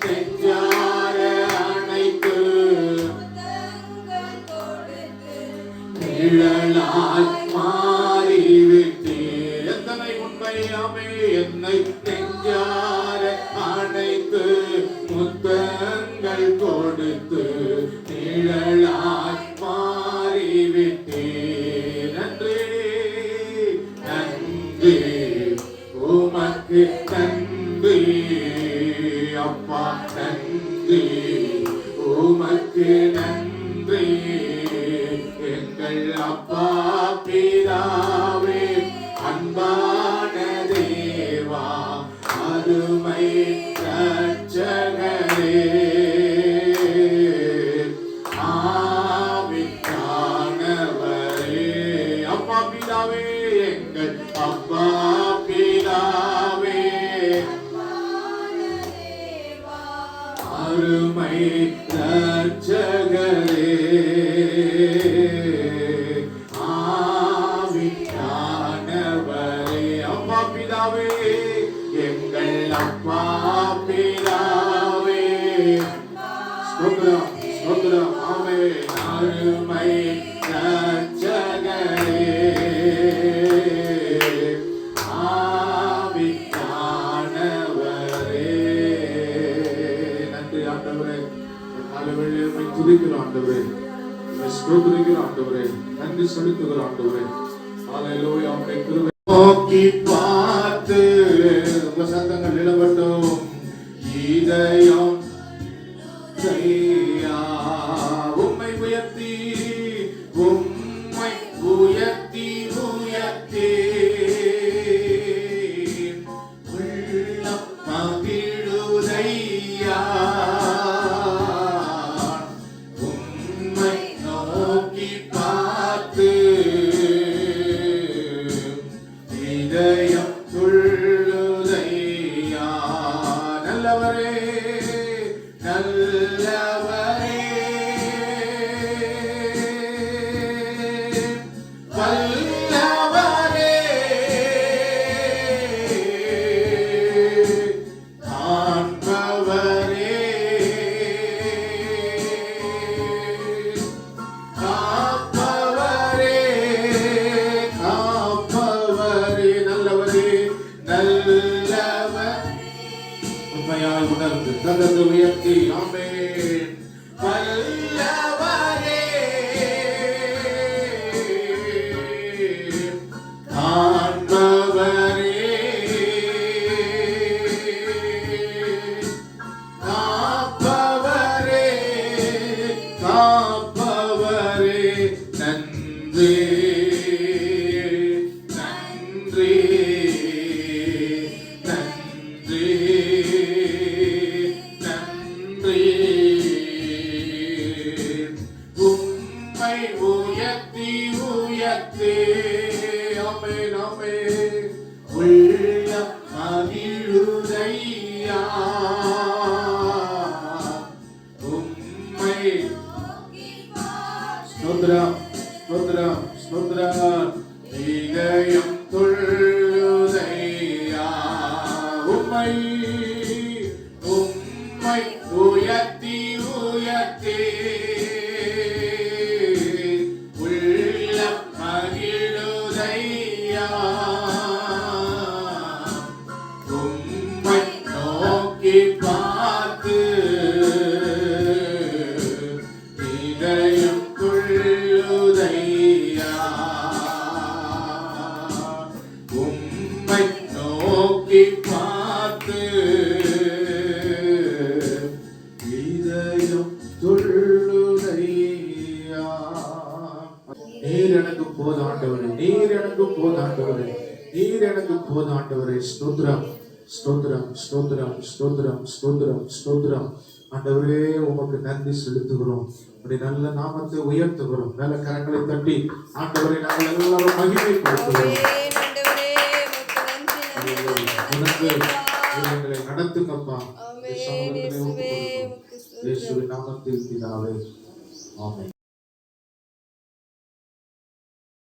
நெஞ்சார அணைத்து நிழலாய் மாறிவிட்டீர். எத்தனை உண்மையாமே என்னை நெஞ்சார அணைத்து முத்தங்கள் கொடுத்து நிழலாய் மாறிவிட்டீர். நன்றி நன்றி உமக்கு நன்றி அப்பா, நன்றி உமக்கு நன்றி எங்கள் அப்பா பிதாவே, அன்பான தேவா, அருமை இரட்சகரே, ஆவியானவரே. அப்பா பிதாவே, எங்கள் அப்பா பிதாவே, அருமை இரட்சகரே, ஆவியானவரே. அப்பா பிதாவே, எங்கள் அப்பா பிதாவே, ஸ்தோத்திரம் ஸ்தோத்திரம் ஆமென். அருமை இரட்சகரே, ஆவியானவரே. நன்றி ஆண்டவரே, காலைவேளையில் உம்மை துதிக்கிறோம் ஆண்டவரே, உம்மை ஸ்தோத்திரிக்கிறோம் ஆண்டவரே, நன்றி செலுத்துகிறோம் ஆண்டவரே. ஹல்லேலூயா. உம்மை கிருபை நோக்கி பார்த்து உங்க சத்தங்கள் நிலவட்டும். இதயம் உம்மை உயர்த்தி உம்மை உயர்த்தி உயர்த்தி உள்ளம் மகிழுதையா. உம்மை நோக்கி பார்த்து இதயம் துள்ளுதையா. நல்லவரே நல்லவரே, வல்லவரே, காண்பவரே, காப்பவரே, காப்பவரே, நல்லவரே நல்லவர். உண்மையாய் உணர்ந்து கதந்து உயர்த்தி ஆமென். வல்லவரே, காண்பவரே, காப்பவரே, காப்பவரே, நன்றி நன்றி நன்றி நன்றி. உம்மை உயர்த்தி உயர்த்தி ஆமென் ஆமென் உள்ளம் மகிழுதையா. உம்மை ஸ்தோத்திரம் ஸ்தோத்திரம் ஸ்தோத்திரம். இதயம் துள்ளுதையா. உம்மை உம்மை உயர்த்தி உயர்த்தி உள்ளம் மகிழுதையா. உம்மை நோக்கி பார்த்து இதயம் துள்ளுதையா. உம்மை நோக்கி பார்த்து இதயம் துள்ளுதையா. நீர் எனக்கு போதாண்டவரே, நீர் எனக்கு போதாண்டவரே, நீர் எனக்கு போதாண்டவரே. ஸ்தோத்திரம் ஸ்தோத்திரம் ஸ்தோத்திரம் ஸ்தோத்திரம் ஸ்தோத்திரம் ஸ்தோத்திரம். ஆண்டவரே, உமக்கு நன்றி செலுத்துகிறோம். உடைய நல்ல நாமத்தை உயர்த்துகிறோம். நல்ல கரங்களை தட்டி ஆண்டவரை நாங்கள் எல்லாரும் மகிமைப்படுத்துகிறோம். எங்களை நடத்துங்கப்பா. இயேசுவின் நாமத்தில் பிதாவே, ஆமென்.